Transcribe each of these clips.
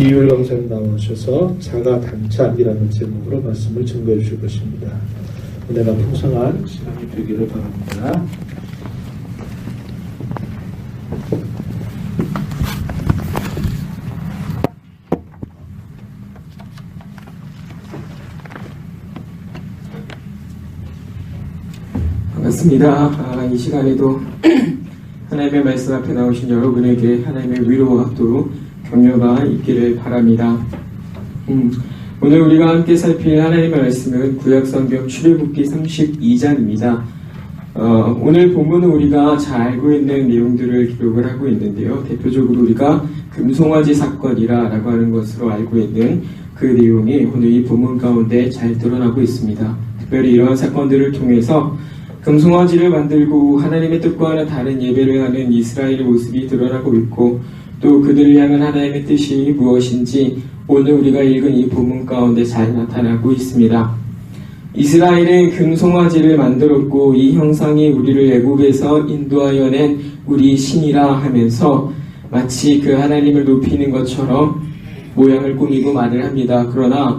이율 강사님 나오셔서 자가당착이라는 제목으로 말씀을 증거해 주실 것입니다. 은혜가 풍성한 시간이 되기를 바랍니다. 반갑습니다. 이 시간에도 하나님의 말씀 앞에 나오신 여러분에게 하나님의 위로와 또 격려가 있기를 바랍니다. 오늘 우리가 함께 살필 하나님의 말씀은 구약성경 출애굽기 32장입니다. 오늘 본문은 우리가 잘 알고 있는 내용들을 기록을 하고 있는데요. 대표적으로 우리가 금송아지 사건이라고 하는 것으로 알고 있는 그 내용이 오늘 이 본문 가운데 잘 드러나고 있습니다. 특별히 이러한 사건들을 통해서 금송아지를 만들고 하나님의 뜻과는 다른 예배를 하는 이스라엘의 모습이 드러나고 있고, 또 그들을 향한 하나님의 뜻이 무엇인지 오늘 우리가 읽은 이 본문 가운데 잘 나타나고 있습니다. 이스라엘은 금송아지를 만들었고 이 형상이 우리를 애굽에서 인도하여 낸 우리 신이라 하면서 마치 그 하나님을 높이는 것처럼 모양을 꾸미고 말을 합니다. 그러나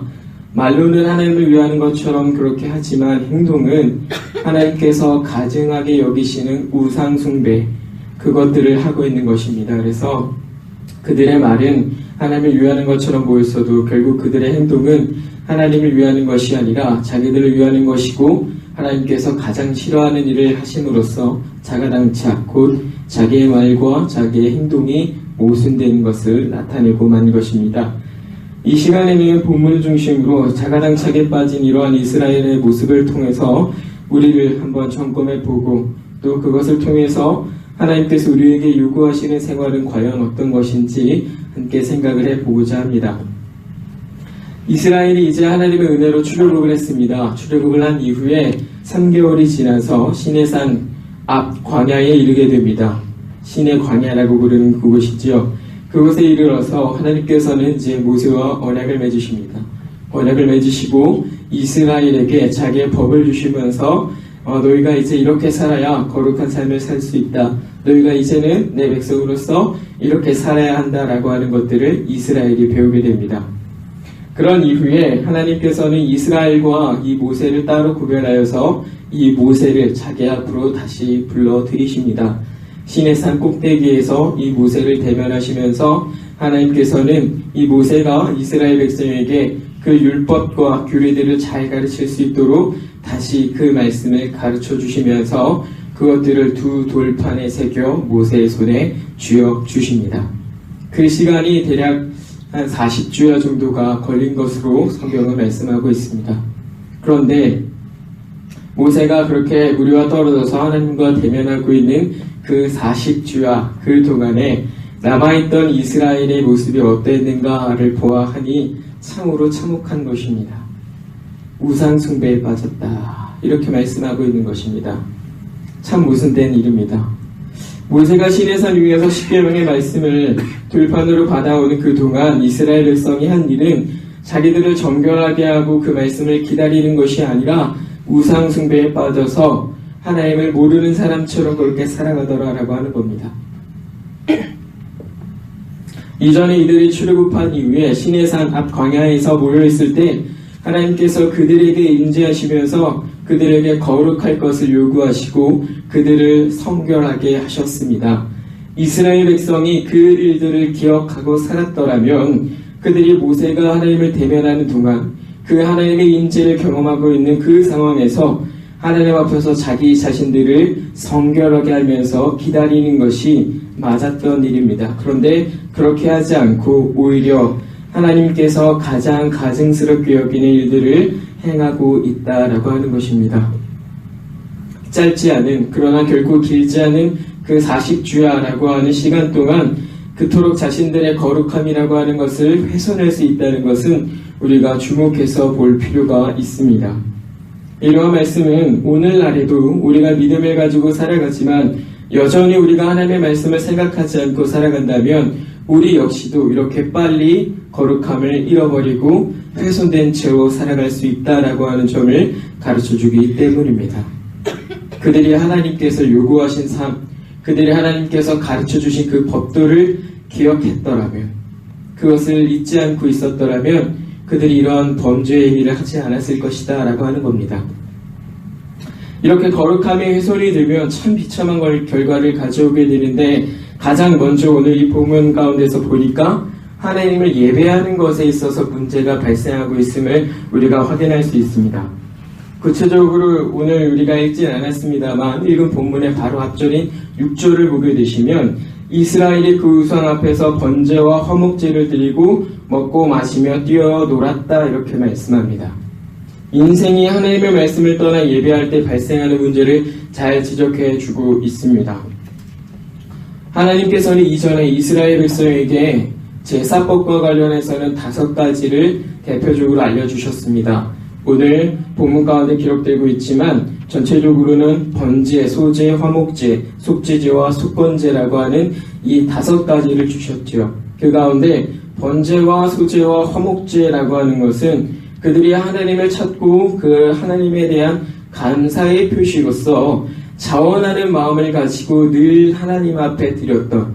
말로는 하나님을 위하는 것처럼 그렇게 하지만 행동은 하나님께서 가증하게 여기시는 우상 숭배, 그것들을 하고 있는 것입니다. 그래서 그들의 말은 하나님을 위하는 것처럼 보였어도 결국 그들의 행동은 하나님을 위하는 것이 아니라 자기들을 위하는 것이고, 하나님께서 가장 싫어하는 일을 하심으로써 자가당착, 곧 자기의 말과 자기의 행동이 모순되는 것을 나타내고 만 것입니다. 이 시간에는 본문을 중심으로 자가당착에 빠진 이러한 이스라엘의 모습을 통해서 우리를 한번 점검해보고, 또 그것을 통해서 하나님께서 우리에게 요구하시는 생활은 과연 어떤 것인지 함께 생각을 해보고자 합니다. 이스라엘이 이제 하나님의 은혜로 출애굽을 했습니다. 출애굽을 한 이후에 3개월이 지나서 시내산 앞 광야에 이르게 됩니다. 신의 광야라고 부르는 그곳이지요. 그곳에 이르러서 하나님께서는 이제 모세와 언약을 맺으십니다. 언약을 맺으시고 이스라엘에게 자기의 법을 주시면서 너희가 이제 이렇게 살아야 거룩한 삶을 살 수 있다. 너희가 이제는 내 백성으로서 이렇게 살아야 한다라고 하는 것들을 이스라엘이 배우게 됩니다. 그런 이후에 하나님께서는 이스라엘과 이 모세를 따로 구별하여서 이 모세를 자기 앞으로 다시 불러들이십니다. 시내산 꼭대기에서 이 모세를 대면하시면서 하나님께서는 이 모세가 이스라엘 백성에게 그 율법과 규례들을 잘 가르칠 수 있도록 다시 그 말씀을 가르쳐 주시면서 그것들을 두 돌판에 새겨 모세의 손에 쥐어 주십니다. 그 시간이 대략 한 40주야 정도가 걸린 것으로 성경은 말씀하고 있습니다. 그런데 모세가 그렇게 무리와 떨어져서 하나님과 대면하고 있는 그 40주야 그 동안에 남아있던 이스라엘의 모습이 어땠는가를 보아하니 참으로 참혹한 것입니다. 우상 숭배에 빠졌다, 이렇게 말씀하고 있는 것입니다. 참 모순된 일입니다. 모세가 시내산 위에서 십계명의 말씀을 돌판으로 받아오는 그 동안 이스라엘 백성이 한 일은 자기들을 정결하게 하고 그 말씀을 기다리는 것이 아니라 우상 숭배에 빠져서 하나님을 모르는 사람처럼 그렇게 살아가더라라고 하는 겁니다. 이전에 이들이 출애굽한 이후에 시내산 앞 광야에서 모여있을 때 하나님께서 그들에게 임재하시면서 그들에게 거룩할 것을 요구하시고 그들을 성결하게 하셨습니다. 이스라엘 백성이 그 일들을 기억하고 살았더라면 그들이 모세가 하나님을 대면하는 동안 그 하나님의 임재를 경험하고 있는 그 상황에서 하나님 앞에서 자기 자신들을 성결하게 하면서 기다리는 것이 맞았던 일입니다. 그런데 그렇게 하지 않고 오히려 하나님께서 가장 가증스럽게 여기는 일들을 행하고 있다라고 하는 것입니다. 짧지 않은, 그러나 결코 길지 않은 그 40주야라고 하는 시간 동안 그토록 자신들의 거룩함이라고 하는 것을 훼손할 수 있다는 것은 우리가 주목해서 볼 필요가 있습니다. 이러한 말씀은 오늘날에도 우리가 믿음을 가지고 살아가지만 여전히 우리가 하나님의 말씀을 생각하지 않고 살아간다면 우리 역시도 이렇게 빨리 거룩함을 잃어버리고 훼손된 채로 살아갈 수 있다라고 하는 점을 가르쳐주기 때문입니다. 그들이 하나님께서 요구하신 삶, 그들이 하나님께서 가르쳐주신 그 법도를 기억했더라면, 그것을 잊지 않고 있었더라면 그들이 이러한 범죄의 일을 하지 않았을 것이다 라고 하는 겁니다. 이렇게 거룩함에 훼손이 되면 참 비참한 결과를 가져오게 되는데, 가장 먼저 오늘 이 본문 가운데서 보니까 하나님을 예배하는 것에 있어서 문제가 발생하고 있음을 우리가 확인할 수 있습니다. 구체적으로 오늘 우리가 읽진 않았습니다만 읽은 본문의 바로 앞절인 6절을 보게 되시면 이스라엘이 그 우상 앞에서 번제와 화목제를 드리고 먹고 마시며 뛰어놀았다 이렇게 말씀합니다. 인생이 하나님의 말씀을 떠나 예배할 때 발생하는 문제를 잘 지적해 주고 있습니다. 하나님께서는 이전에 이스라엘 백성에게 제사법과 관련해서는 5가지를 대표적으로 알려주셨습니다. 오늘 본문 가운데 기록되고 있지만 전체적으로는 번제, 소제, 화목제, 속죄제와 속건제라고 하는 이 5가지를 주셨죠. 그 가운데 번제와 소제와 화목제라고 하는 것은 그들이 하나님을 찾고 그 하나님에 대한 감사의 표시로서 자원하는 마음을 가지고 늘 하나님 앞에 드렸던,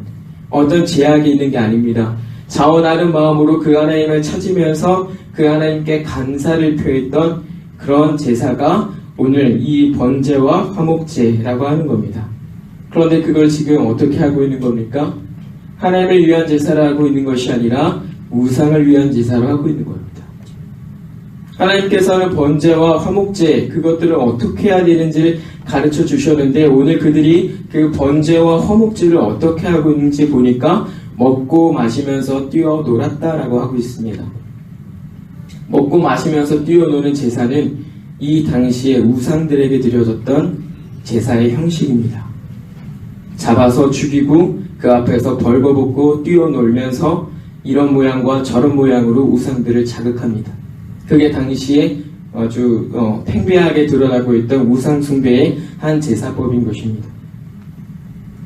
어떤 제약이 있는 게 아닙니다. 자원하는 마음으로 그 하나님을 찾으면서 그 하나님께 감사를 표했던 그런 제사가 오늘 이 번제와 화목제라고 하는 겁니다. 그런데 그걸 지금 어떻게 하고 있는 겁니까? 하나님을 위한 제사를 하고 있는 것이 아니라 우상을 위한 제사를 하고 있는 겁니다. 하나님께서는 번제와 화목제, 그것들을 어떻게 해야 되는지를 가르쳐 주셨는데, 오늘 그들이 그 번제와 화목제를 어떻게 하고 있는지 보니까 먹고 마시면서 뛰어놀았다라고 하고 있습니다. 먹고 마시면서 뛰어노는 제사는 이 당시에 우상들에게 드려졌던 제사의 형식입니다. 잡아서 죽이고 그 앞에서 벌거벗고 뛰어놀면서 이런 모양과 저런 모양으로 우상들을 자극합니다. 그게 당시에 아주 팽배하게 드러나고 있던 우상 숭배의 한 제사법인 것입니다.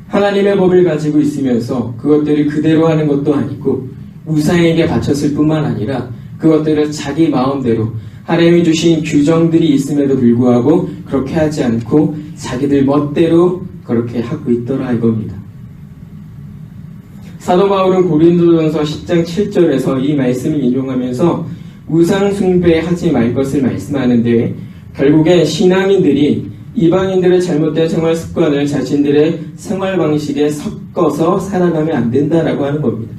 하나님의 법을 가지고 있으면서 그것들을 그대로 하는 것도 아니고 우상에게 바쳤을 뿐만 아니라 그것들을 자기 마음대로 하나님이 주신 규정들이 있음에도 불구하고 그렇게 하지 않고 자기들 멋대로 그렇게 하고 있더라 이겁니다. 사도 바울은 고린도전서 10장 7절에서 이 말씀을 인용하면서 우상 숭배하지 말 것을 말씀하는데, 결국에 신앙인들이 이방인들의 잘못된 생활 습관을 자신들의 생활 방식에 섞어서 살아가면 안 된다라고 하는 겁니다.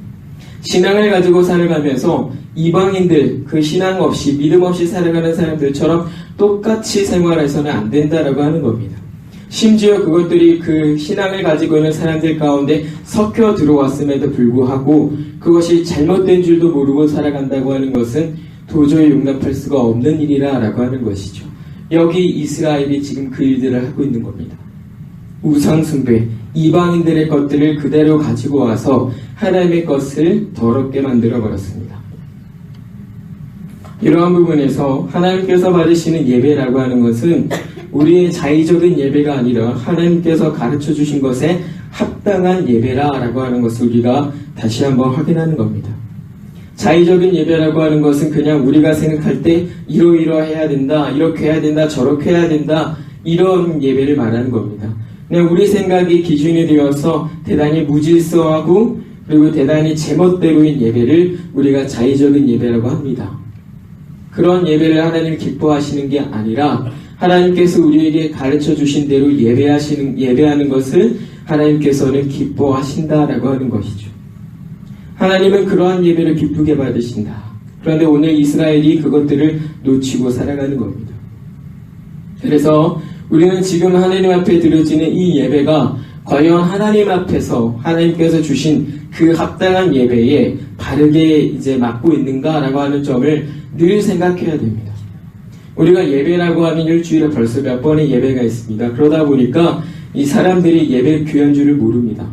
신앙을 가지고 살아가면서 이방인들, 그 신앙 없이 믿음 없이 살아가는 사람들처럼 똑같이 생활해서는 안 된다라고 하는 겁니다. 심지어 그것들이 그 신앙을 가지고 있는 사람들 가운데 섞여 들어왔음에도 불구하고 그것이 잘못된 줄도 모르고 살아간다고 하는 것은 도저히 용납할 수가 없는 일이라고 하는 것이죠. 여기 이스라엘이 지금 그 일들을 하고 있는 겁니다. 우상 숭배, 이방인들의 것들을 그대로 가지고 와서 하나님의 것을 더럽게 만들어 버렸습니다. 이러한 부분에서 하나님께서 받으시는 예배라고 하는 것은 우리의 자의적인 예배가 아니라 하나님께서 가르쳐 주신 것에 합당한 예배라고 하는 것을 우리가 다시 한번 확인하는 겁니다. 자의적인 예배라고 하는 것은 그냥 우리가 생각할 때 이러이러해야 된다, 이렇게 해야 된다, 저렇게 해야 된다, 이런 예배를 말하는 겁니다. 그냥 우리 생각이 기준이 되어서 대단히 무질서하고 그리고 대단히 제멋대로인 예배를 우리가 자의적인 예배라고 합니다. 그런 예배를 하나님이 기뻐하시는 게 아니라 하나님께서 우리에게 가르쳐 주신 대로 예배하는 것을 하나님께서는 기뻐하신다라고 하는 것이죠. 하나님은 그러한 예배를 기쁘게 받으신다. 그런데 오늘 이스라엘이 그것들을 놓치고 살아가는 겁니다. 그래서 우리는 지금 하나님 앞에 드려지는 이 예배가 과연 하나님 앞에서 하나님께서 주신 그 합당한 예배에 바르게 이제 맞고 있는가라고 하는 점을 늘 생각해야 됩니다. 우리가 예배라고 하면 일주일에 벌써 몇 번의 예배가 있습니다. 그러다 보니까 이 사람들이 예배 귀한 줄을 모릅니다.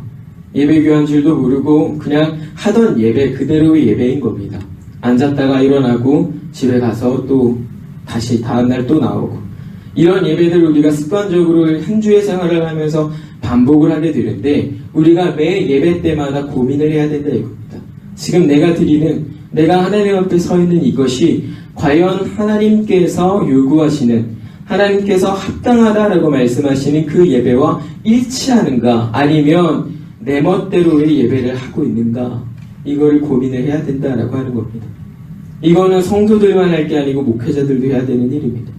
예배 귀한 줄도 모르고 그냥 하던 예배 그대로의 예배인 겁니다. 앉았다가 일어나고 집에 가서 또 다시 다음날 또 나오고, 이런 예배들을 우리가 습관적으로 한 주의 생활을 하면서 반복을 하게 되는데 우리가 매 예배 때마다 고민을 해야 된다 이겁니다. 지금 내가 하나님 앞에 서 있는 이것이 과연 하나님께서 요구하시는, 하나님께서 합당하다라고 말씀하시는 그 예배와 일치하는가, 아니면 내 멋대로의 예배를 하고 있는가, 이거를 고민을 해야 된다라고 하는 겁니다. 이거는 성도들만 할 게 아니고 목회자들도 해야 되는 일입니다.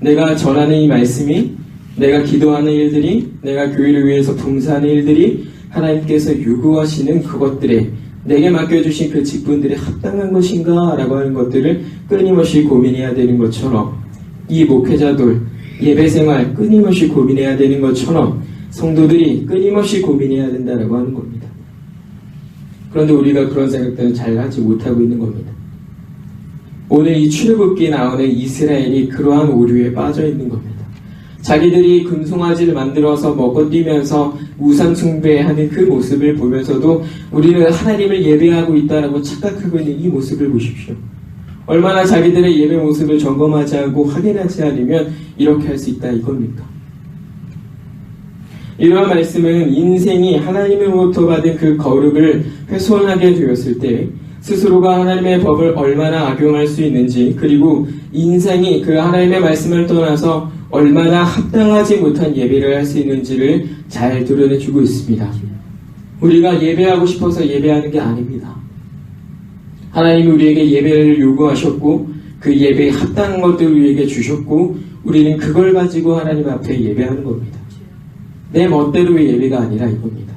내가 전하는 이 말씀이, 내가 기도하는 일들이, 내가 교회를 위해서 봉사하는 일들이 하나님께서 요구하시는 그것들에 내게 맡겨주신 그 직분들이 합당한 것인가 라고 하는 것들을 끊임없이 고민해야 되는 것처럼, 이 목회자들 예배생활 끊임없이 고민해야 되는 것처럼 성도들이 끊임없이 고민해야 된다라고 하는 겁니다. 그런데 우리가 그런 생각들은 잘 하지 못하고 있는 겁니다. 오늘 이 출애굽기에 나오는 이스라엘이 그러한 오류에 빠져 있는 겁니다. 자기들이 금송아지를 만들어서 먹고 뛰면서 우상 숭배하는 그 모습을 보면서도 우리는 하나님을 예배하고 있다라고 착각하고 있는 이 모습을 보십시오. 얼마나 자기들의 예배 모습을 점검하지 않고 확인하지 않으면 이렇게 할 수 있다 이겁니까? 이러한 말씀은 인생이 하나님으로부터 받은 그 거룩을 훼손하게 되었을 때 스스로가 하나님의 법을 얼마나 악용할 수 있는지, 그리고 인생이 그 하나님의 말씀을 떠나서 얼마나 합당하지 못한 예배를 할 수 있는지를 잘 드러내주고 있습니다. 우리가 예배하고 싶어서 예배하는 게 아닙니다. 하나님이 우리에게 예배를 요구하셨고 그 예배에 합당한 것들을 우리에게 주셨고 우리는 그걸 가지고 하나님 앞에 예배하는 겁니다. 내 멋대로의 예배가 아니라 이겁니다.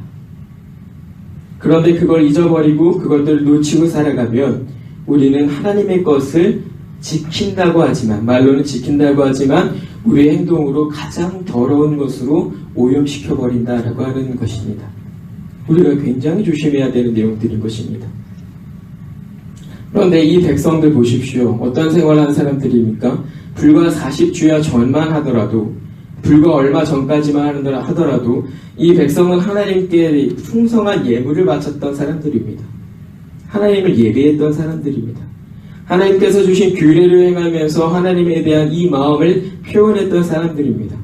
그런데 그걸 잊어버리고 그것들을 놓치고 살아가면 우리는 하나님의 것을 지킨다고 하지만, 말로는 지킨다고 하지만 우리의 행동으로 가장 더러운 것으로 오염시켜버린다라고 하는 것입니다. 우리가 굉장히 조심해야 되는 내용들인 것입니다. 그런데 이 백성들 보십시오. 어떤 생활하는 사람들입니까? 불과 40주야 전만 하더라도, 불과 얼마 전까지만 하더라도 이 백성은 하나님께 풍성한 예물을 바쳤던 사람들입니다. 하나님을 예배했던 사람들입니다. 하나님께서 주신 규례를 행하면서 하나님에 대한 이 마음을 표현했던 사람들입니다.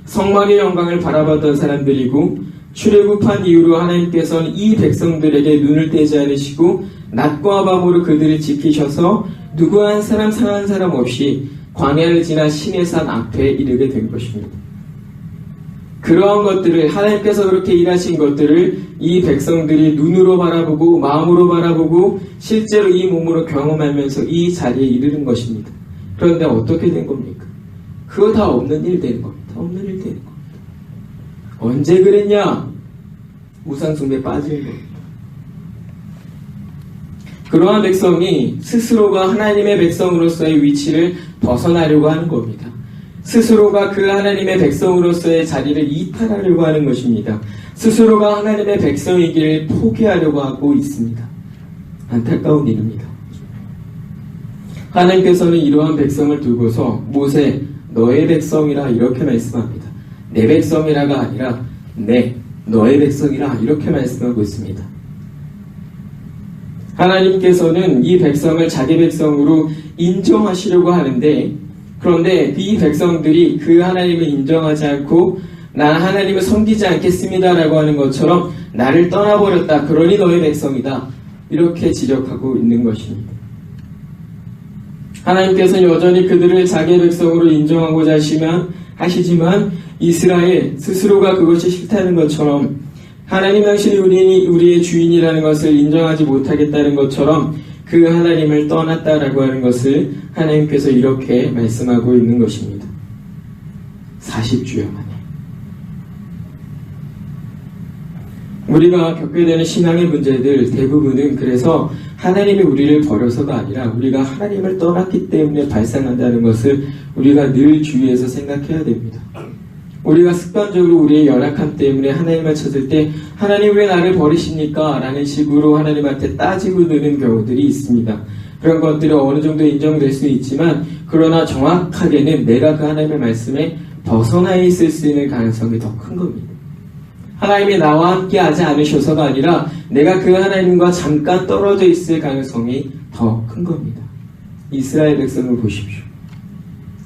성막의 영광을 바라봤던 사람들이고, 출애굽한 이후로 하나님께서는 이 백성들에게 눈을 떼지 않으시고 낮과 밤으로 그들을 지키셔서 누구 한 사람 상한 사람 없이 광야를 지나 시내산 앞에 이르게 된 것입니다. 그러한 것들을, 하나님께서 그렇게 일하신 것들을 이 백성들이 눈으로 바라보고 마음으로 바라보고 실제로 이 몸으로 경험하면서 이 자리에 이르는 것입니다. 그런데 어떻게 된 겁니까? 그거 다 없는 일 되는 겁니다. 없는 일 되는 겁니다. 언제 그랬냐? 우상숭배에 빠진 겁니다. 그러한 백성이 스스로가 하나님의 백성으로서의 위치를 벗어나려고 하는 겁니다. 스스로가 그 하나님의 백성으로서의 자리를 이탈하려고 하는 것입니다. 스스로가 하나님의 백성이기를 포기하려고 하고 있습니다. 안타까운 일입니다. 하나님께서는 이러한 백성을 두고서 모세, 너의 백성이라 이렇게 말씀합니다. 내 백성이라가 아니라 너의 백성이라 이렇게 말씀하고 있습니다. 하나님께서는 이 백성을 자기 백성으로 인정하시려고 하는데, 그런데 이 백성들이 그 하나님을 인정하지 않고 난 하나님을 섬기지 않겠습니다라고 하는 것처럼 나를 떠나버렸다, 그러니 너의 백성이다, 이렇게 지적하고 있는 것입니다. 하나님께서는 여전히 그들을 자기의 백성으로 인정하고자 하시지만 이스라엘 스스로가 그것이 싫다는 것처럼, 하나님 당신이 우리의 주인이라는 것을 인정하지 못하겠다는 것처럼 그 하나님을 떠났다라고 하는 것을 하나님께서 이렇게 말씀하고 있는 것입니다. 40주여 만에. 우리가 겪게 되는 신앙의 문제들 대부분은 그래서 하나님이 우리를 버려서가 아니라 우리가 하나님을 떠났기 때문에 발생한다는 것을 우리가 늘 주의해서 생각해야 됩니다. 우리가 습관적으로 우리의 연약함 때문에 하나님을 찾을 때 하나님 왜 나를 버리십니까? 라는 식으로 하나님한테 따지고 드는 경우들이 있습니다. 그런 것들이 어느 정도 인정될 수 있지만, 그러나 정확하게는 내가 그 하나님의 말씀에 벗어나 있을 수 있는 가능성이 더 큰 겁니다. 하나님이 나와 함께 하지 않으셔서가 아니라 내가 그 하나님과 잠깐 떨어져 있을 가능성이 더 큰 겁니다. 이스라엘 백성을 보십시오.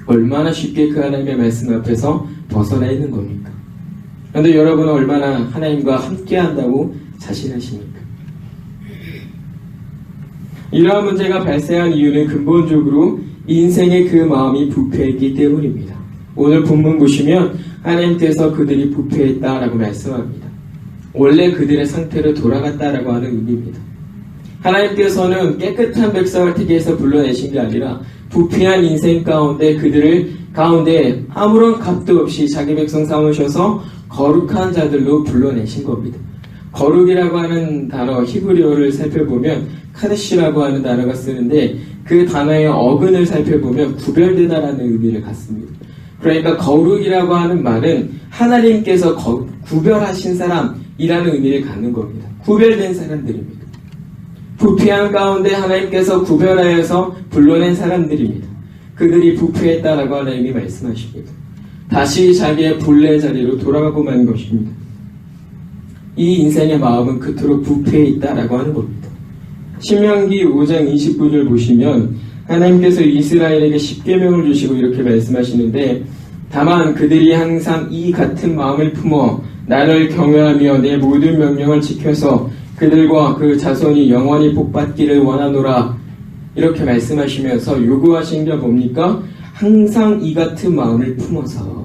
얼마나 쉽게 그 하나님의 말씀 앞에서 벗어나 있는 겁니까? 그런데 여러분은 얼마나 하나님과 함께 한다고 자신하십니까? 이러한 문제가 발생한 이유는 근본적으로 인생의 그 마음이 부패했기 때문입니다. 오늘 본문 보시면 하나님께서 그들이 부패했다라고 말씀합니다. 원래 그들의 상태로 돌아갔다라고 하는 의미입니다. 하나님께서는 깨끗한 백성을 택해서 불러내신 게 아니라 부패한 인생 가운데 그들을 가운데 아무런 값도 없이 자기 백성 삼으셔서 거룩한 자들로 불러내신 겁니다. 거룩이라고 하는 단어 히브리어를 살펴보면 카데시라고 하는 단어가 쓰는데 그 단어의 어근을 살펴보면 구별되다라는 의미를 갖습니다. 그러니까 거룩이라고 하는 말은 하나님께서 구별하신 사람이라는 의미를 갖는 겁니다. 구별된 사람들입니다. 부패한 가운데 하나님께서 구별하여서 불러낸 사람들입니다. 그들이 부패했다라고 하나님이 말씀하십니다. 다시 자기의 본래 자리로 돌아가고 마는 것입니다. 이 인생의 마음은 그토록 부패해 있다라고 하는 겁니다. 신명기 5장 29절 보시면 하나님께서 이스라엘에게 십계명을 주시고 이렇게 말씀하시는데 다만 그들이 항상 이 같은 마음을 품어 나를 경외하며 내 모든 명령을 지켜서 그들과 그 자손이 영원히 복받기를 원하노라 이렇게 말씀하시면서 요구하신 게 뭡니까? 항상 이 같은 마음을 품어서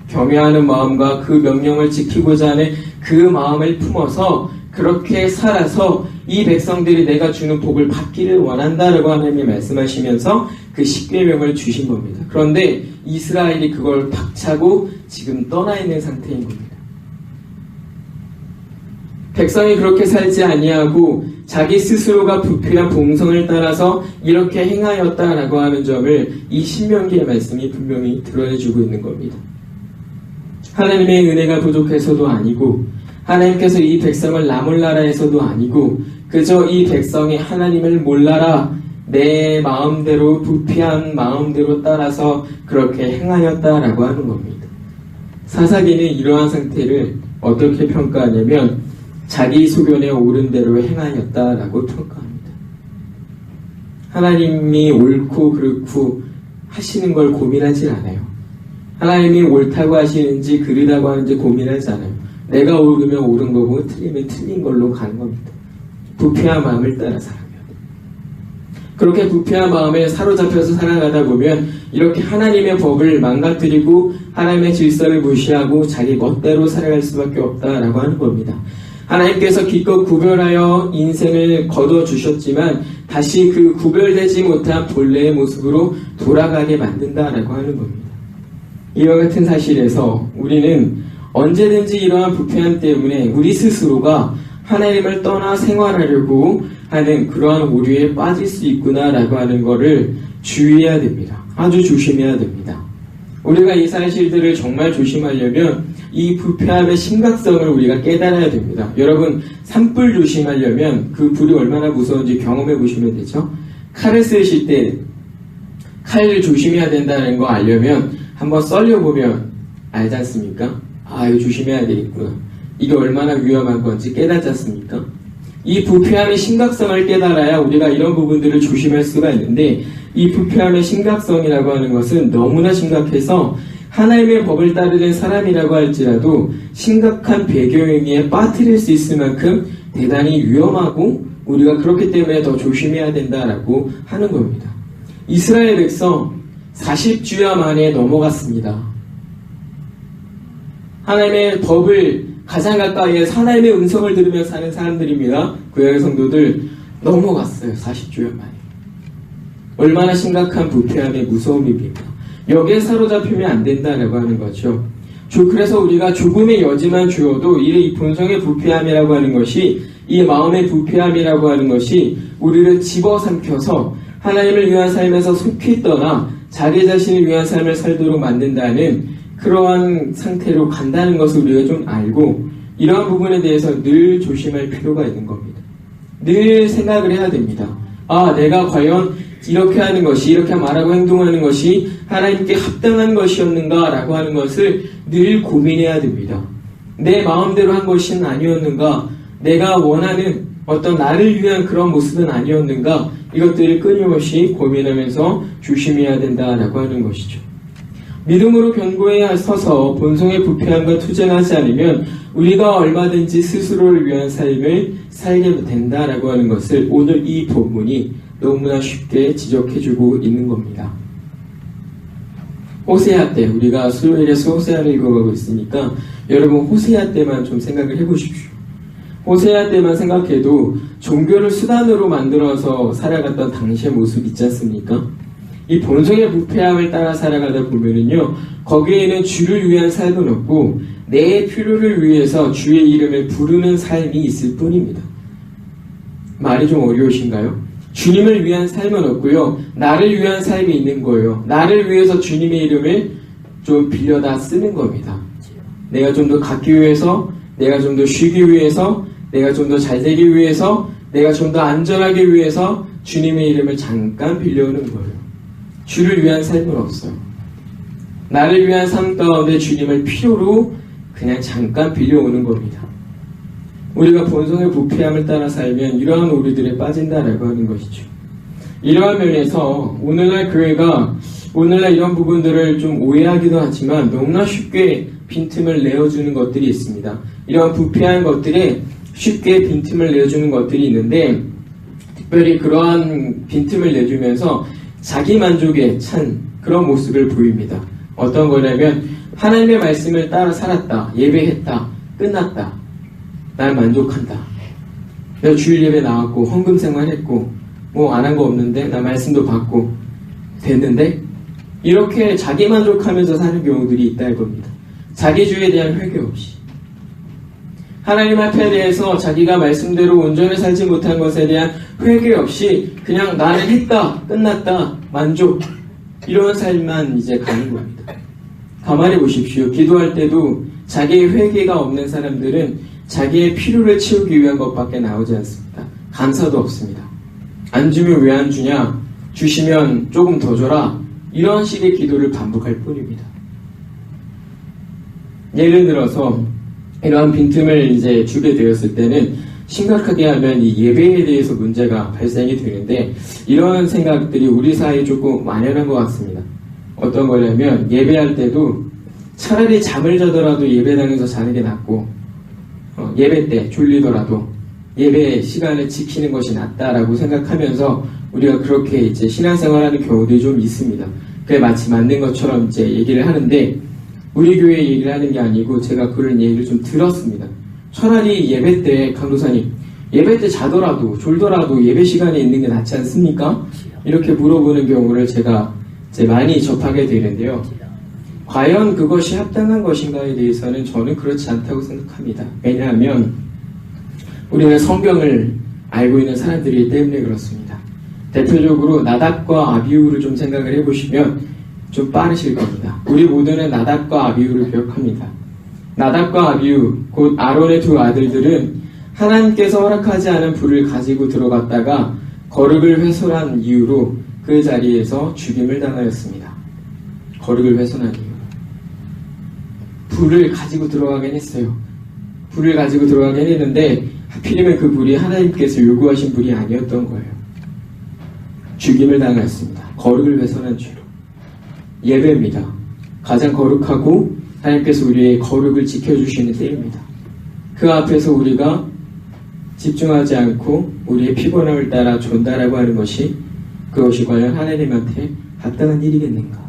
경외하는 마음과 그 명령을 지키고자 하는 그 마음을 품어서 그렇게 살아서 이 백성들이 내가 주는 복을 받기를 원한다라고 하나님이 말씀하시면서 그 십계명을 주신 겁니다. 그런데 이스라엘이 그걸 박차고 지금 떠나 있는 상태인 겁니다. 백성이 그렇게 살지 아니하고 자기 스스로가 부패한 본성을 따라서 이렇게 행하였다라고 하는 점을 이 신명기의 말씀이 분명히 드러내주고 있는 겁니다. 하나님의 은혜가 부족해서도 아니고 하나님께서 이 백성을 나몰라라 해서도 아니고 그저 이 백성이 하나님을 몰라라 내 마음대로 부패한 마음대로 따라서 그렇게 행하였다라고 하는 겁니다. 사사기는 이러한 상태를 어떻게 평가하냐면 자기 소견에 옳은 대로 행하였다라고 평가합니다. 하나님이 옳고 그렇고 하시는 걸 고민하지 않아요. 하나님이 옳다고 하시는지 그르다고 하는지 고민하지 않아요. 내가 옳으면 옳은 거고 틀리면 틀린 걸로 가는 겁니다. 부패한 마음을 따라 살아가요. 그렇게 부패한 마음에 사로잡혀서 살아가다 보면 이렇게 하나님의 법을 망가뜨리고 하나님의 질서를 무시하고 자기 멋대로 살아갈 수밖에 없다라고 하는 겁니다. 하나님께서 기껏 구별하여 인생을 거둬주셨지만 다시 그 구별되지 못한 본래의 모습으로 돌아가게 만든다라고 하는 겁니다. 이와 같은 사실에서 우리는 언제든지 이러한 부패함 때문에 우리 스스로가 하나님을 떠나 생활하려고 하는 그러한 오류에 빠질 수 있구나라고 하는 것을 주의해야 됩니다. 아주 조심해야 됩니다. 우리가 이 사실들을 정말 조심하려면 이 부패함의 심각성을 우리가 깨달아야 됩니다. 여러분, 산불 조심하려면 그 불이 얼마나 무서운지 경험해 보시면 되죠. 칼을 쓰실 때 칼을 조심해야 된다는 거 알려면 한번 썰려보면 알지 않습니까? 아, 이거 조심해야 되겠구나. 이게 얼마나 위험한 건지 깨닫지 않습니까? 이 부패함의 심각성을 깨달아야 우리가 이런 부분들을 조심할 수가 있는데 이 부패함의 심각성이라고 하는 것은 너무나 심각해서 하나님의 법을 따르는 사람이라고 할지라도 심각한 배경행위에 빠뜨릴 수 있을 만큼 대단히 위험하고 우리가 그렇기 때문에 더 조심해야 된다라고 하는 겁니다. 이스라엘 백성 40주야 만에 넘어갔습니다. 하나님의 법을 가장 가까이에서 하나님의 음성을 들으며 사는 사람들입니다. 구약의 성도들 넘어갔어요. 40주야 만에. 얼마나 심각한 부패함의 무서움입니까? 여기에 사로잡히면 안 된다라고 하는 거죠. 그래서 우리가 조금의 여지만 주어도 이 본성의 부패함이라고 하는 것이 이 마음의 부패함이라고 하는 것이 우리를 집어삼켜서 하나님을 위한 삶에서 속히 떠나 자기 자신을 위한 삶을 살도록 만든다는 그러한 상태로 간다는 것을 우리가 좀 알고 이러한 부분에 대해서 늘 조심할 필요가 있는 겁니다. 늘 생각을 해야 됩니다. 아, 내가 과연 이렇게 하는 것이, 이렇게 말하고 행동하는 것이 하나님께 합당한 것이었는가 라고 하는 것을 늘 고민해야 됩니다. 내 마음대로 한 것은 아니었는가, 내가 원하는 어떤 나를 위한 그런 모습은 아니었는가, 이것들을 끊임없이 고민하면서 조심해야 된다라고 하는 것이죠. 믿음으로 견고해 서서 본성의 부패함과 투쟁하지 않으면 우리가 얼마든지 스스로를 위한 삶을 살게 된다라고 하는 것을 오늘 이 본문이 너무나 쉽게 지적해주고 있는 겁니다. 호세아 때 우리가 수요일에 호세아를 읽어가고 있으니까 여러분 호세아 때만 좀 생각을 해보십시오. 호세아 때만 생각해도 종교를 수단으로 만들어서 살아갔던 당시의 모습 있지 않습니까? 이 본성의 부패함을 따라 살아가다 보면은요, 거기에는 주를 위한 삶은 없고 내 필요를 위해서 주의 이름을 부르는 삶이 있을 뿐입니다. 말이 좀 어려우신가요? 주님을 위한 삶은 없고요, 나를 위한 삶이 있는 거예요. 나를 위해서 주님의 이름을 좀 빌려다 쓰는 겁니다. 내가 좀 더 갖기 위해서, 내가 좀 더 쉬기 위해서, 내가 좀 더 잘되기 위해서, 내가 좀 더 안전하기 위해서 주님의 이름을 잠깐 빌려오는 거예요. 주를 위한 삶은 없어요. 나를 위한 삶 가운데 주님을 필요로 그냥 잠깐 빌려오는 겁니다. 우리가 본성의 부패함을 따라 살면 이러한 오류들에 빠진다라고 하는 것이죠. 이러한 면에서 오늘날 교회가 오늘날 이런 부분들을 좀 오해하기도 하지만 너무나 쉽게 빈틈을 내어주는 것들이 있습니다. 이런 부패한 것들에 쉽게 빈틈을 내어주는 것들이 있는데, 특별히 그러한 빈틈을 내주면서 자기 만족에 찬 그런 모습을 보입니다. 어떤 거냐면 하나님의 말씀을 따라 살았다, 예배했다, 끝났다, 난 만족한다, 내가 주일 예배 나왔고 헌금 생활했고 뭐 안 한 거 없는데, 나 말씀도 받고 됐는데, 이렇게 자기 만족하면서 사는 경우들이 있다 이겁니다. 자기주의에 대한 회개 없이, 하나님 앞에 대해서 자기가 말씀대로 온전히 살지 못한 것에 대한 회개 없이 그냥 나는 했다, 끝났다, 만족, 이런 삶만 이제 가는 겁니다. 가만히 보십시오. 기도할 때도 자기의 회개가 없는 사람들은 자기의 필요를 채우기 위한 것밖에 나오지 않습니다. 감사도 없습니다. 안 주면 왜 안 주냐, 주시면 조금 더 줘라, 이런 식의 기도를 반복할 뿐입니다. 예를 들어서 이러한 빈틈을 이제 주게 되었을 때는 심각하게 하면 이 예배에 대해서 문제가 발생이 되는데, 이런 생각들이 우리 사이에 조금 만연한 것 같습니다. 어떤 거냐면 예배할 때도 차라리 잠을 자더라도 예배당에서 자는 게 낫고, 예배 때 졸리더라도 예배 시간을 지키는 것이 낫다라고 생각하면서 우리가 그렇게 이제 신앙생활하는 경우들이 좀 있습니다. 그게 마치 맞는 것처럼 이제 얘기를 하는데, 우리 교회 얘기를 하는 게 아니고 제가 그런 얘기를 좀 들었습니다. 차라리 예배 때, 강도사님, 예배 때 자더라도 졸더라도 예배 시간에 있는 게 낫지 않습니까? 이렇게 물어보는 경우를 제가 이제 많이 접하게 되는데요. 과연 그것이 합당한 것인가에 대해서는 저는 그렇지 않다고 생각합니다. 왜냐하면 우리는 성경을 알고 있는 사람들이기 때문에 그렇습니다. 대표적으로 나답과 아비후를 좀 생각을 해보시면 좀 빠르실 겁니다. 우리 모두는 나답과 아비후를 기억합니다. 나답과 아비후, 곧 아론의 두 아들들은 하나님께서 허락하지 않은 불을 가지고 들어갔다가 거룩을 훼손한 이유로 그 자리에서 죽임을 당하였습니다. 거룩을 훼손한 이유. 불을 가지고 들어가긴 했어요. 불을 가지고 들어가긴 했는데 하필이면 그 불이 하나님께서 요구하신 불이 아니었던 거예요. 죽임을 당하였습니다. 거룩을 훼손한 죄로. 예배입니다. 가장 거룩하고 하나님께서 우리의 거룩을 지켜주시는 때입니다. 그 앞에서 우리가 집중하지 않고 우리의 피곤함을 따라 존다라고 하는 것이, 그것이 과연 하나님한테 합당한 일이겠는가?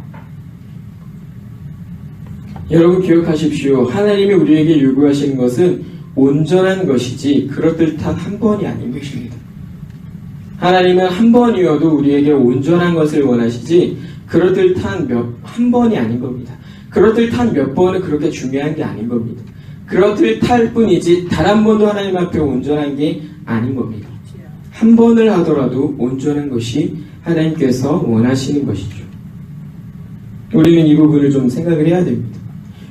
여러분 기억하십시오. 하나님이 우리에게 요구하시는 것은 온전한 것이지 그럴듯한 한 번이 아닌 것입니다. 하나님은 한 번이어도 우리에게 온전한 것을 원하시지 그럴듯한 한 번이 아닌 겁니다. 그럴듯한 몇 번은 그렇게 중요한 게 아닌 겁니다. 그럴듯할 뿐이지 단 한 번도 하나님 앞에 온전한 게 아닌 겁니다. 한 번을 하더라도 온전한 것이 하나님께서 원하시는 것이죠. 우리는 이 부분을 좀 생각을 해야 됩니다.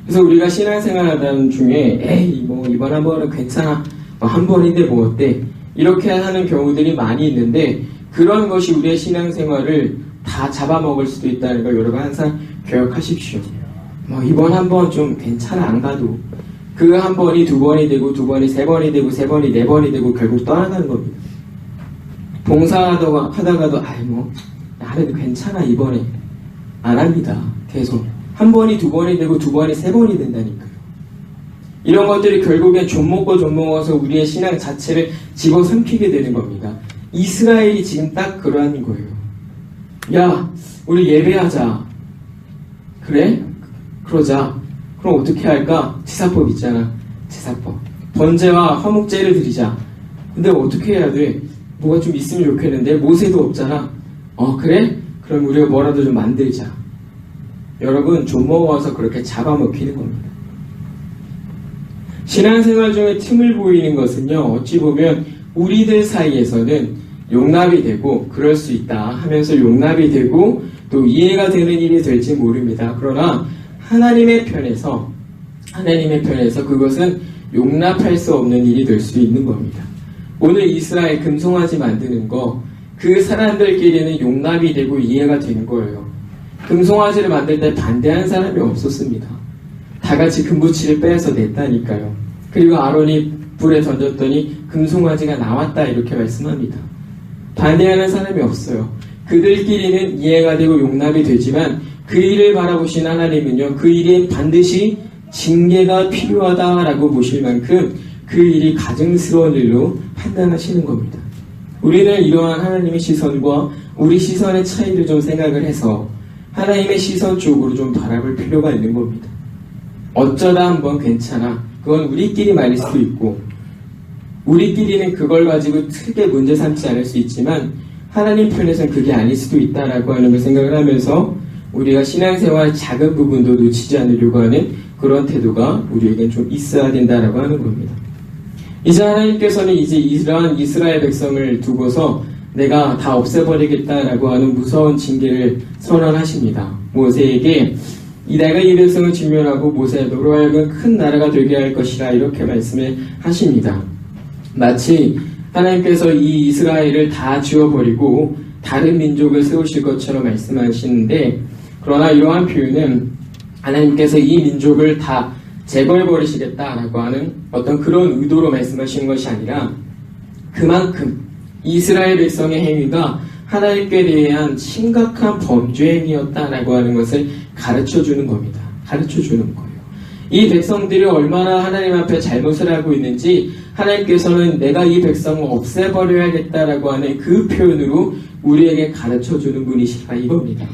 그래서 우리가 신앙생활 하던 중에 에이 뭐 이번 한 번은 괜찮아, 한 번인데 뭐 어때, 이렇게 하는 경우들이 많이 있는데, 그런 것이 우리의 신앙생활을 다 잡아먹을 수도 있다는 걸 여러분 항상 기억하십시오. 뭐 이번 한 번 좀 괜찮아, 안 가도 그 한 번이 두 번이 되고, 두 번이 세 번이 되고, 세 번이 네 번이 되고 결국 떠나가는 겁니다. 봉사하다가도 아이 뭐 나는 괜찮아, 이번에 안 합니다. 계속 한 번이 두 번이 되고 두 번이 세 번이 된다니까요. 이런 것들이 결국엔 좀 먹고 좀 먹어서 우리의 신앙 자체를 집어삼키게 되는 겁니다. 이스라엘이 지금 딱 그러한 거예요. 야, 우리 예배하자. 그래? 그러자. 그럼 어떻게 할까? 제사법 있잖아. 제사법. 번제와 화목제를 드리자. 근데 어떻게 해야 돼? 뭐가 좀 있으면 좋겠는데 모세도 없잖아. 그래? 그럼 우리가 뭐라도 좀 만들자. 여러분, 좀 먹어서 그렇게 잡아먹히는 겁니다. 신앙생활 중에 틈을 보이는 것은요, 어찌 보면 우리들 사이에서는 용납이 되고 그럴 수 있다 하면서 용납이 되고 또 이해가 되는 일이 될지 모릅니다. 그러나 하나님의 편에서 그것은 용납할 수 없는 일이 될 수 있는 겁니다. 오늘 이스라엘 금송아지 만드는 거, 그 사람들끼리는 용납이 되고 이해가 되는 거예요. 금송아지를 만들 때 반대한 사람이 없었습니다. 다 같이 금붙이를 빼서 냈다니까요. 그리고 아론이 불에 던졌더니 금송아지가 나왔다 이렇게 말씀합니다. 반대하는 사람이 없어요. 그들끼리는 이해가 되고 용납이 되지만 그 일을 바라보신 하나님은요, 그 일에 반드시 징계가 필요하다라고 보실 만큼 그 일이 가증스러운 일로 판단하시는 겁니다. 우리는 이러한 하나님의 시선과 우리 시선의 차이를 좀 생각을 해서 하나님의 시선 쪽으로 좀 바라볼 필요가 있는 겁니다. 어쩌다 한번 괜찮아. 그건 우리끼리 말일 수도 있고 우리끼리는 그걸 가지고 크게 문제 삼지 않을 수 있지만 하나님 편에서는 그게 아닐 수도 있다라고 하는 걸 생각을 하면서 우리가 신앙생활 작은 부분도 놓치지 않으려고 하는 그런 태도가 우리에겐 좀 있어야 된다라고 하는 겁니다. 이제 하나님께서는 이제 이러한 이스라엘 백성을 두고서 내가 다 없애버리겠다라고 하는 무서운 징계를 선언하십니다. 모세에게 내가 이 백성을 진멸하고 모세로 하여금 큰 나라가 되게 할 것이라 이렇게 말씀을 하십니다. 마치 하나님께서 이 이스라엘을 다 지워버리고 다른 민족을 세우실 것처럼 말씀하시는데, 그러나 이러한 표현은 하나님께서 이 민족을 다 제거해버리시겠다라고 하는 어떤 그런 의도로 말씀하시는 것이 아니라 그만큼 이스라엘 백성의 행위가 하나님께 대한 심각한 범죄 행위였다라고 하는 것을 가르쳐주는 겁니다. 가르쳐주는 거예요. 이 백성들이 얼마나 하나님 앞에 잘못을 하고 있는지 하나님께서는 내가 이 백성을 없애버려야겠다라고 하는 그 표현으로 우리에게 가르쳐주는 분이시라 이겁니다.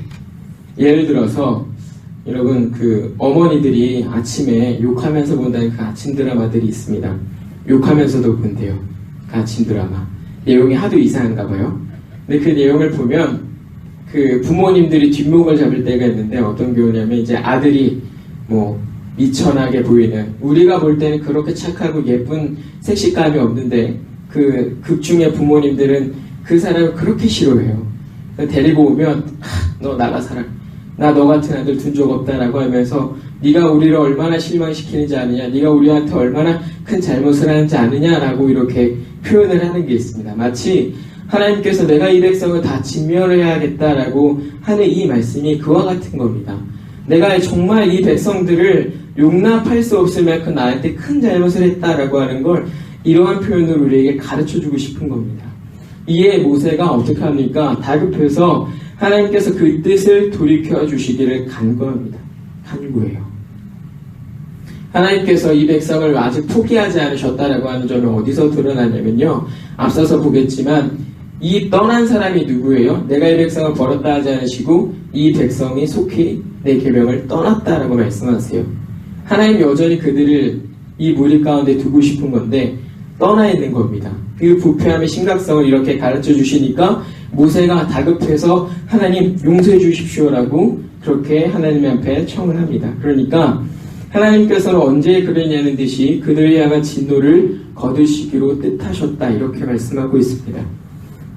예를 들어서 여러분, 그 어머니들이 아침에 욕하면서 본다는 그 아침 드라마들이 있습니다. 욕하면서도 본대요. 그 아침 드라마. 내용이 하도 이상한가 봐요. 근데 그 내용을 보면 그 부모님들이 뒷목을 잡을 때가 있는데 어떤 경우냐면 이제 아들이 뭐 미천하게 보이는, 우리가 볼 때는 그렇게 착하고 예쁜 색식감이 없는데 그 극중의 부모님들은 그 사람을 그렇게 싫어해요. 데리고 오면 너 나가 살아. 나 너 같은 아들 둔 적 없다라고 하면서 네가 우리를 얼마나 실망시키는지 아느냐, 네가 우리한테 얼마나 큰 잘못을 하는지 아느냐라고 이렇게 표현을 하는 게 있습니다. 마치 하나님께서 내가 이 백성을 다 진멸해야겠다라고 하는 이 말씀이 그와 같은 겁니다. 내가 정말 이 백성들을 용납할 수 없을 만큼 나한테 큰 잘못을 했다라고 하는 걸 이러한 표현으로 우리에게 가르쳐주고 싶은 겁니다. 이에 모세가 어떻게 합니까? 다급해서 하나님께서 그 뜻을 돌이켜 주시기를 간구합니다. 간구해요. 하나님께서 이 백성을 아직 포기하지 않으셨다라고 하는 점이 어디서 드러나냐면요, 앞서서 보겠지만 이 떠난 사람이 누구예요? 내가 이 백성을 버렸다 하지 않으시고 이 백성이 속히 내 계명을 떠났다라고 말씀하세요. 하나님 여전히 그들을 이 무리 가운데 두고 싶은 건데 떠나 있는 겁니다. 그 부패함의 심각성을 이렇게 가르쳐 주시니까 모세가 다급해서 하나님 용서해 주십시오라고 그렇게 하나님 앞에 청을 합니다. 그러니까 하나님께서는 언제 그러냐는 듯이 그들을 향한 진노를 거두시기로 뜻하셨다 이렇게 말씀하고 있습니다.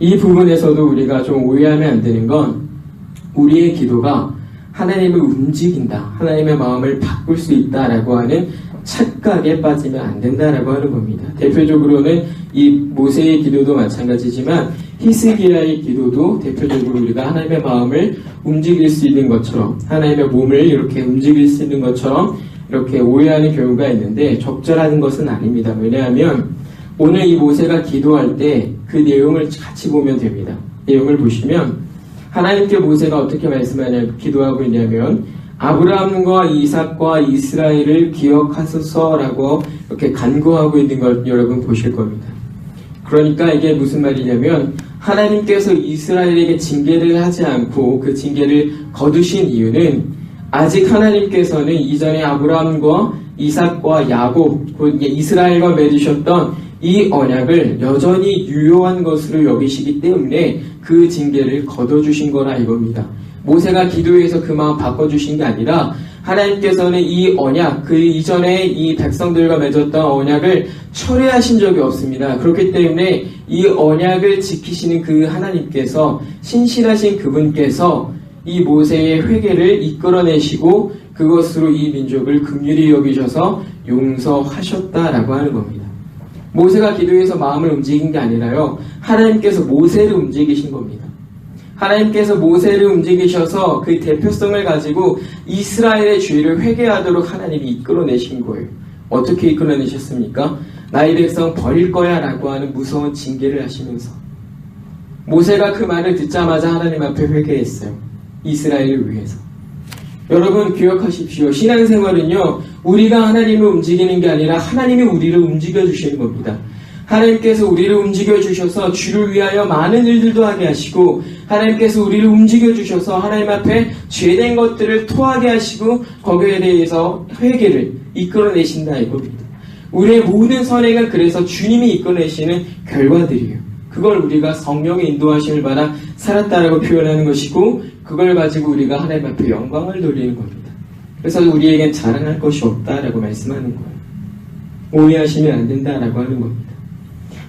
이 부분에서도 우리가 좀 오해하면 안 되는 건 우리의 기도가 하나님을 움직인다, 하나님의 마음을 바꿀 수 있다라고 하는 착각에 빠지면 안 된다라고 하는 겁니다. 대표적으로는 이 모세의 기도도 마찬가지지만 히스기야의 기도도 대표적으로 우리가 하나님의 마음을 움직일 수 있는 것처럼, 하나님의 몸을 이렇게 움직일 수 있는 것처럼 이렇게 오해하는 경우가 있는데 적절한 것은 아닙니다. 왜냐하면 오늘 이 모세가 기도할 때 그 내용을 같이 보면 됩니다. 내용을 보시면 하나님께 모세가 어떻게 기도하고 있냐면 아브라함과 이삭과 이스라엘을 기억하소서라고 이렇게 간구하고 있는 걸 여러분 보실 겁니다. 그러니까 이게 무슨 말이냐면 하나님께서 이스라엘에게 징계를 하지 않고 그 징계를 거두신 이유는 아직 하나님께서는 이전에 아브라함과 이삭과 야곱, 곧 이스라엘과 맺으셨던 이 언약을 여전히 유효한 것으로 여기시기 때문에 그 징계를 거둬주신 거라 이겁니다. 모세가 기도해서 그 마음 바꿔주신 게 아니라 하나님께서는 이 언약, 그 이전에 이 백성들과 맺었던 언약을 철회하신 적이 없습니다. 그렇기 때문에 이 언약을 지키시는 그 하나님께서, 신실하신 그분께서 이 모세의 회개를 이끌어내시고 그것으로 이 민족을 긍휼히 여기셔서 용서하셨다라고 하는 겁니다. 모세가 기도해서 마음을 움직인 게 아니라요, 하나님께서 모세를 움직이신 겁니다. 하나님께서 모세를 움직이셔서 그 대표성을 가지고 이스라엘의 죄를 회개하도록 하나님이 이끌어내신 거예요. 어떻게 이끌어내셨습니까? 나의 백성 버릴 거야 라고 하는 무서운 징계를 하시면서 모세가 그 말을 듣자마자 하나님 앞에 회개했어요. 이스라엘을 위해서. 여러분 기억하십시오. 신앙생활은요, 우리가 하나님을 움직이는 게 아니라 하나님이 우리를 움직여 주시는 겁니다. 하나님께서 우리를 움직여 주셔서 주를 위하여 많은 일들도 하게 하시고, 하나님께서 우리를 움직여 주셔서 하나님 앞에 죄된 것들을 토하게 하시고 거기에 대해서 회개를 이끌어내신다 이겁니다. 우리의 모든 선행은 그래서 주님이 이끌어내시는 결과들이에요. 그걸 우리가 성령의 인도하심을 받아 살았다라고 표현하는 것이고, 그걸 가지고 우리가 하나님 앞에 영광을 돌리는 겁니다. 그래서 우리에겐 자랑할 것이 없다라고 말씀하는 거예요. 오해하시면 안 된다라고 하는 겁니다.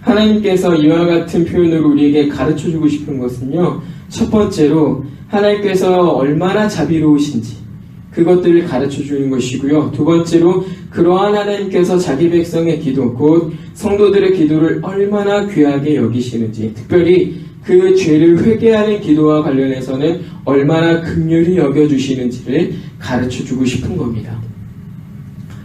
하나님께서 이와 같은 표현으로 우리에게 가르쳐주고 싶은 것은요, 첫 번째로 하나님께서 얼마나 자비로우신지 그것들을 가르쳐주는 것이고요. 두 번째로 그러한 하나님께서 자기 백성의 기도, 곧 성도들의 기도를 얼마나 귀하게 여기시는지, 특별히 그 죄를 회개하는 기도와 관련해서는 얼마나 긍휼히 여겨주시는지를 가르쳐주고 싶은 겁니다.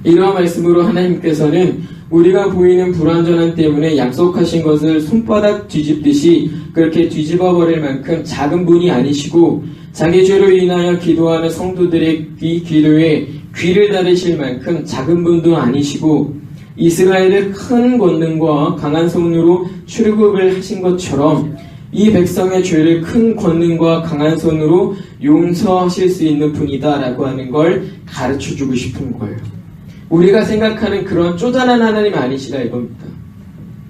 이러한 말씀으로 하나님께서는 우리가 보이는 불완전함 때문에 약속하신 것을 손바닥 뒤집듯이 그렇게 뒤집어 버릴 만큼 작은 분이 아니시고, 자기 죄로 인하여 기도하는 성도들의 이 기도에 귀를 닫으실 만큼 작은 분도 아니시고, 이스라엘의 큰 권능과 강한 손으로 출애굽을 하신 것처럼 이 백성의 죄를 큰 권능과 강한 손으로 용서하실 수 있는 분이다라고 하는 걸 가르쳐주고 싶은 거예요. 우리가 생각하는 그런 쪼잔한 하나님 아니시다 이겁니다.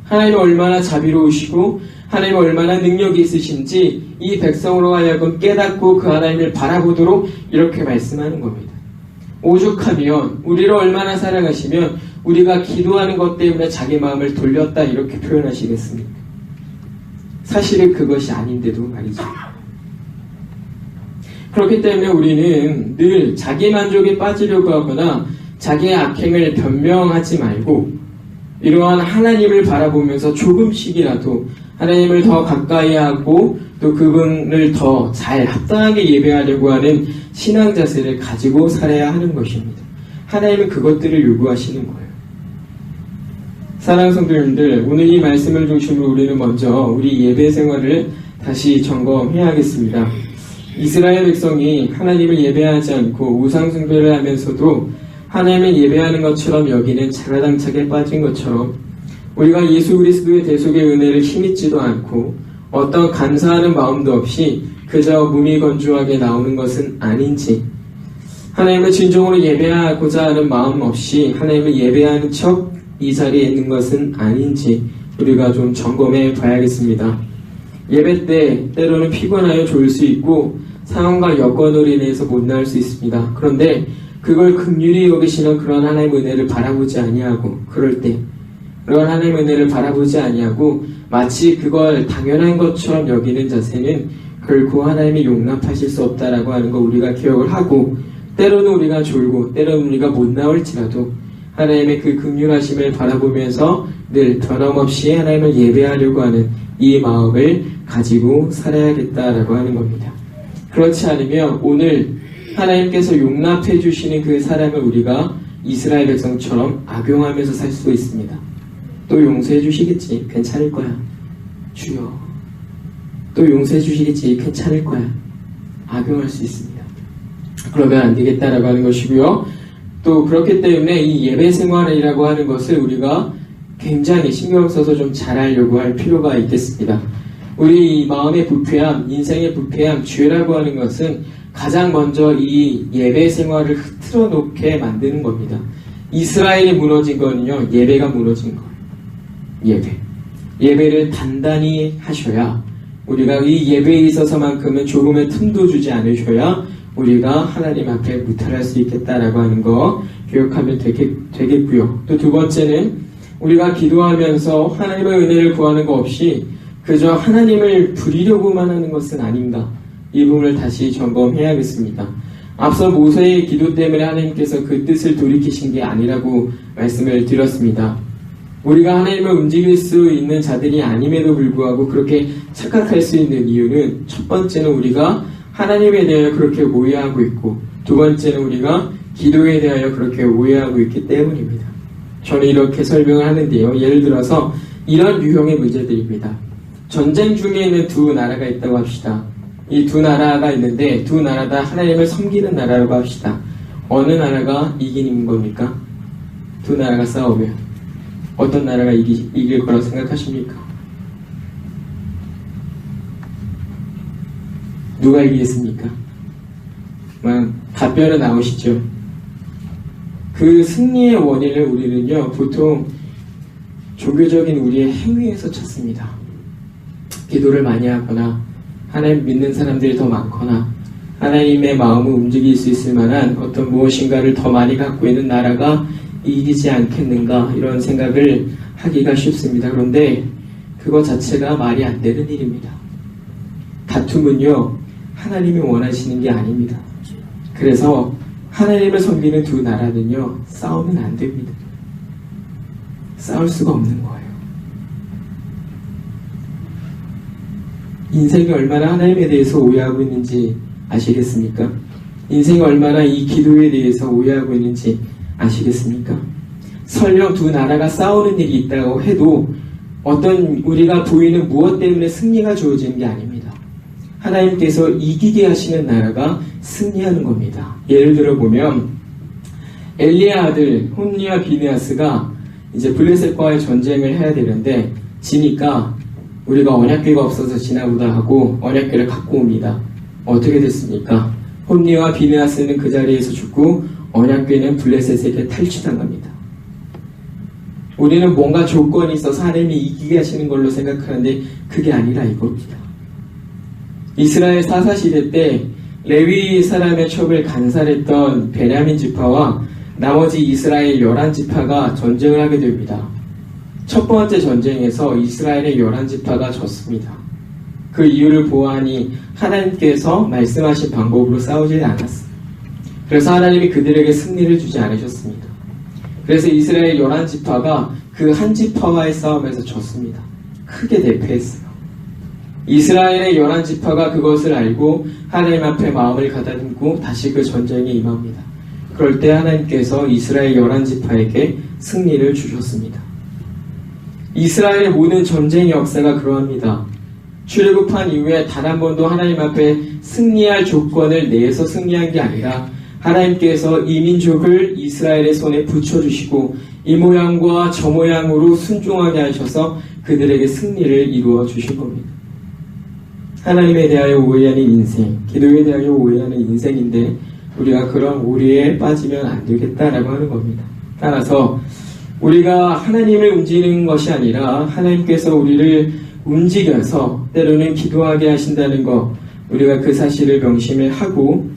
하나님이 얼마나 자비로우시고 하나님이 얼마나 능력이 있으신지 이 백성으로 하여금 깨닫고 그 하나님을 바라보도록 이렇게 말씀하는 겁니다. 오죽하면, 우리를 얼마나 사랑하시면 우리가 기도하는 것 때문에 자기 마음을 돌렸다 이렇게 표현하시겠습니까? 사실은 그것이 아닌데도 말이죠. 그렇기 때문에 우리는 늘 자기 만족에 빠지려고 하거나 자기의 악행을 변명하지 말고, 이러한 하나님을 바라보면서 조금씩이라도 하나님을 더 가까이 하고 또 그분을 더 잘 합당하게 예배하려고 하는 신앙 자세를 가지고 살아야 하는 것입니다. 하나님은 그것들을 요구하시는 거예요. 사랑하는 성도님들, 오늘 이 말씀을 중심으로 우리는 먼저 우리 예배 생활을 다시 점검해야겠습니다. 이스라엘 백성이 하나님을 예배하지 않고 우상 숭배를 하면서도 하나님을 예배하는 것처럼 여기는 자가당착에 빠진 것처럼 우리가 예수 그리스도의 대속의 은혜를 힘입지도 않고 어떤 감사하는 마음도 없이 그저 무미건조하게 나오는 것은 아닌지, 하나님을 진정으로 예배하고자 하는 마음 없이 하나님을 예배하는 척 이 자리에 있는 것은 아닌지 우리가 좀 점검해 봐야겠습니다. 예배 때 때로는 피곤하여 졸을 수 있고 상황과 여건으로 인해서 못 나올 수 있습니다. 그런데 그걸 긍휼히 여기시는 그런 하나님의 은혜를 바라보지 아니하고, 그럴 때 그런 하나님의 은혜를 바라보지 아니하고 마치 그걸 당연한 것처럼 여기는 자세는 결코 하나님이 용납하실 수 없다라고 하는 거 우리가 기억을 하고, 때로는 우리가 졸고 때로는 우리가 못 나올지라도 하나님의 그 긍휼하심을 바라보면서 늘 변함없이 하나님을 예배하려고 하는 이 마음을 가지고 살아야겠다라고 하는 겁니다. 그렇지 않으면 오늘 하나님께서 용납해 주시는 그 사람을 우리가 이스라엘 백성처럼 악용하면서 살 수 있습니다. 또 용서해 주시겠지, 괜찮을 거야. 주여, 또 용서해 주시겠지, 괜찮을 거야. 악용할 수 있습니다. 그러면 안 되겠다라고 하는 것이고요. 또 그렇기 때문에 이 예배 생활이라고 하는 것을 우리가 굉장히 신경 써서 좀 잘하려고 할 필요가 있겠습니다. 우리 마음의 부패함, 인생의 부패함, 죄라고 하는 것은 가장 먼저 이 예배 생활을 흐트러 놓게 만드는 겁니다. 이스라엘이 무너진 거는요, 예배가 무너진 거예요. 예배를 단단히 하셔야, 우리가 이 예배에 있어서만큼은 조금의 틈도 주지 않으셔야 우리가 하나님 앞에 무탈할 수 있겠다라고 하는 거 기억하면 되겠고요. 또 두 번째는 우리가 기도하면서 하나님의 은혜를 구하는 거 없이 그저 하나님을 부리려고만 하는 것은 아닌가, 이 부분을 다시 점검해야겠습니다. 앞서 모세의 기도 때문에 하나님께서 그 뜻을 돌이키신 게 아니라고 말씀을 드렸습니다. 우리가 하나님을 움직일 수 있는 자들이 아님에도 불구하고 그렇게 착각할 수 있는 이유는, 첫 번째는 우리가 하나님에 대하여 그렇게 오해하고 있고, 두 번째는 우리가 기도에 대하여 그렇게 오해하고 있기 때문입니다. 저는 이렇게 설명을 하는데요, 예를 들어서 이런 유형의 문제들입니다. 전쟁 중에 있는 두 나라가 있다고 합시다. 이 두 나라가 있는데 두 나라 다 하나님을 섬기는 나라라고 합시다. 어느 나라가 이기는 겁니까? 두 나라가 싸우면 어떤 나라가 이길 거라고 생각하십니까? 누가 이기겠습니까? 답변은 나오시죠. 그 승리의 원인을 우리는요, 보통 종교적인 우리의 행위에서 찾습니다. 기도를 많이 하거나 하나님 믿는 사람들이 더 많거나 하나님의 마음을 움직일 수 있을 만한 어떤 무엇인가를 더 많이 갖고 있는 나라가 이기지 않겠는가, 이런 생각을 하기가 쉽습니다. 그런데 그거 자체가 말이 안 되는 일입니다. 다툼은요, 하나님이 원하시는 게 아닙니다. 그래서 하나님을 섬기는 두 나라는요, 싸우면 안 됩니다. 싸울 수가 없는 거예요. 인생이 얼마나 하나님에 대해서 오해하고 있는지 아시겠습니까? 인생이 얼마나 이 기도에 대해서 오해하고 있는지 아시겠습니까? 설령 두 나라가 싸우는 일이 있다고 해도 어떤 우리가 보이는 무엇 때문에 승리가 주어지는 게 아닙니다. 하나님께서 이기게 하시는 나라가 승리하는 겁니다. 예를 들어 보면 엘리의 아들 홈리와 비느하스가 이제 블레셋과의 전쟁을 해야 되는데 지니까 우리가 언약궤가 없어서 지나보다 하고 언약궤를 갖고 옵니다. 어떻게 됐습니까? 홈리와 비느하스는 그 자리에서 죽고 언약궤는 블레셋에게 탈취당합니다. 우리는 뭔가 조건이 있어서 하나님이 이기게 하시는 걸로 생각하는데 그게 아니라 이겁니다. 이스라엘 사사시대 때 레위 사람의 첩을 간살했던 베냐민 지파와 나머지 이스라엘 11지파가 전쟁을 하게 됩니다. 첫 번째 전쟁에서 이스라엘의 11지파가 졌습니다. 그 이유를 보아하니 하나님께서 말씀하신 방법으로 싸우지 않았어요. 그래서 하나님이 그들에게 승리를 주지 않으셨습니다. 그래서 이스라엘 11지파가 그 한 지파와의 싸움에서 졌습니다. 크게 대패했어요. 이스라엘의 11지파가 그것을 알고 하나님 앞에 마음을 가다듬고 다시 그 전쟁에 임합니다. 그럴 때 하나님께서 이스라엘 11지파에게 승리를 주셨습니다. 이스라엘의 모든 전쟁의 역사가 그러합니다. 출애굽한 이후에 단 한 번도 하나님 앞에 승리할 조건을 내서 승리한 게 아니라 하나님께서 이 민족을 이스라엘의 손에 붙여주시고 이 모양과 저 모양으로 순종하게 하셔서 그들에게 승리를 이루어 주신 겁니다. 하나님에 대하여 오해하는 인생, 기도에 대하여 오해하는 인생인데 우리가 그런 오해에 빠지면 안 되겠다라고 하는 겁니다. 따라서 우리가 하나님을 움직이는 것이 아니라 하나님께서 우리를 움직여서 때로는 기도하게 하신다는 것, 우리가 그 사실을 명심을 하고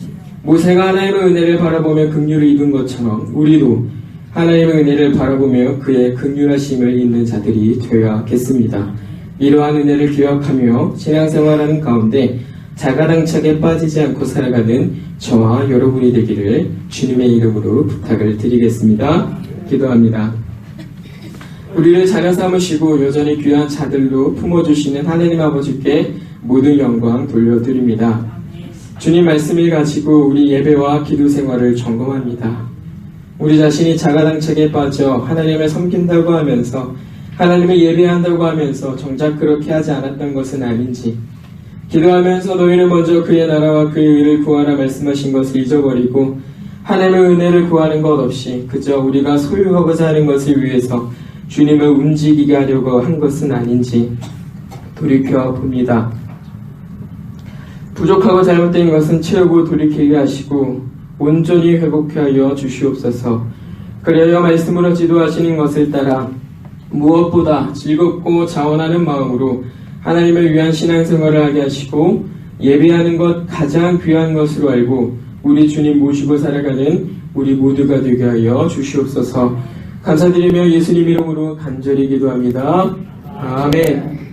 모세가 하나님의 은혜를 바라보며 긍휼을 입은 것처럼 우리도 하나님의 은혜를 바라보며 그의 긍휼하심을 입는 자들이 되어야겠습니다. 이러한 은혜를 기억하며 신앙생활하는 가운데 자가당착에 빠지지 않고 살아가는 저와 여러분이 되기를 주님의 이름으로 부탁을 드리겠습니다. 기도합니다. 우리를 자녀 삼으시고 여전히 귀한 자들로 품어주시는 하나님 아버지께 모든 영광 돌려드립니다. 주님 말씀을 가지고 우리 예배와 기도 생활을 점검합니다. 우리 자신이 자가당착에 빠져 하나님을 섬긴다고 하면서 하나님을 예배한다고 하면서 정작 그렇게 하지 않았던 것은 아닌지, 기도하면서 너희는 먼저 그의 나라와 그의 의를 구하라 말씀하신 것을 잊어버리고 하나님의 은혜를 구하는 것 없이 그저 우리가 소유하고자 하는 것을 위해서 주님을 움직이게 하려고 한 것은 아닌지 돌이켜 봅니다. 부족하고 잘못된 것은 채우고 돌이키게 하시고 온전히 회복하여 주시옵소서. 그리하여 말씀으로 지도하시는 것을 따라 무엇보다 즐겁고 자원하는 마음으로 하나님을 위한 신앙생활을 하게 하시고 예배하는 것 가장 귀한 것으로 알고 우리 주님 모시고 살아가는 우리 모두가 되게 하여 주시옵소서. 감사드리며 예수님 이름으로 간절히 기도합니다. 아멘.